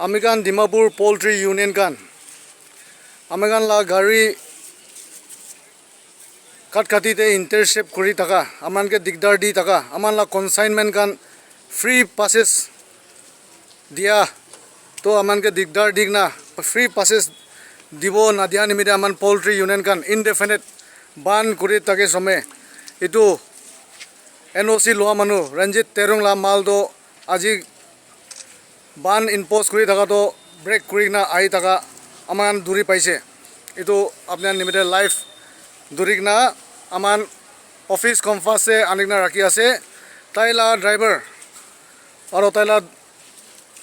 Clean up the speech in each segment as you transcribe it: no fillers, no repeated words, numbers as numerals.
American Dimapur Poultry Union kan American la gari katkati te intercept kuri taka aman ke digdar di taka aman la consignment kan free passes dia to aman ke digdar digna free passes dibo na dia nimide aman Poultry Union kan indefinite ban kuri take some itu NOC loa manu Ranjit Terung la mal do aji ban impose kuri taka to break kuri na ai taka aman duri paise itu apnar nimide live durik na aman office conference se anikna rakhi ase taila driver aro taila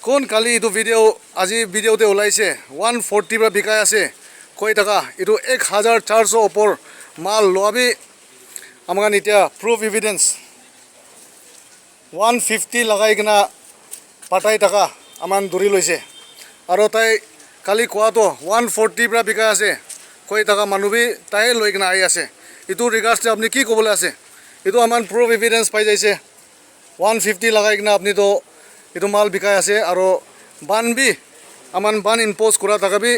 kon kali itu video aji video te ulaise 140 ra bikai ase koi taka itu 1400 opor mal loabi amagan itia proof evidence 150 lagai kena patai taka aman duri loise aro tai kali koa to 140 ra bikai ase koi taka manubi tai loi kena ai ase itu regards te apni ki kobole ase itu aman proof evidence pai jaise 150 lagai kena apni to itu mal bikai ase aro ban bi aman ban impose kura taka bi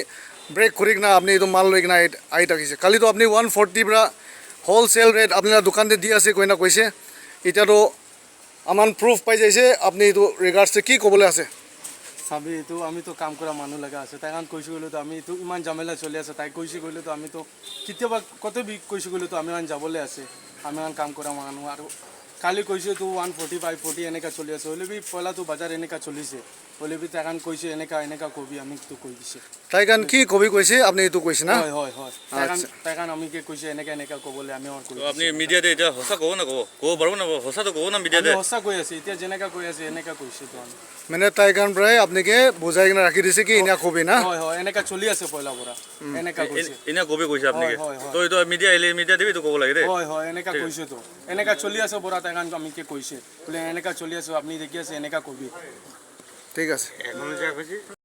break kurik na apni itu mal loi kena ai takise kali to apni 140 ra wholesale rate apni dukan te di ase koina koise eta to aman proof pai jaise apni itu regards te ki kobole ase সাবি তো আমি তো কাম করা মানুষ লাগা আছে তাই কারণ কইছি গেলে তো আমি তো ইমান ঝামেলা চলে আছে তাই কইছি গেলে তো আমি তো কিতেবা কত বি কইছি গেলে তো আমি মান যাবলে আছে আমি মান কাম করা মানুষ আর কালি কইছে তো 145 40 এনেকা চলি আছে হলে বি পয়লা তো বাজার এনেকা চলিছে হলে বি তাই কারণ কইছে এনেকা কবি আমি তো কই দিছে তাই কারণ কি কবি কইছে আপনি তো কইছে না হয় হয় হয় তাই কারণ আমি কে কইছে এনেকা কবলে আমি আর কই আপনি মিডিয়াতে এটা হসা কও না কও পারবো না হসা তো কও না মিডিয়াতে হসা কই আছে এটা জেনেকা কই আছে এনেকা কইছে তো আমি মানে তাই কারণ প্রায় আপনাকে বুঝাই কিনা রাখি দিছে কি ইনা কবি না হয় হয় এনেকা চলি আছে পয়লা বড়া এনেকা কইছে ইনা কবি কইছে আপনাকে তো এটা মিডিয়া এলে মিডিয়া দিবি তো কব লাগে রে হয় হয় এনেকা কইছে তো এনেকা চলি আছে বড়া তাই কারণ আমি কে কইছে বলে এনেকা চলি আছে আপনি দেখি আছে এনেকা কবি ঠিক আছে এখন যা কইছি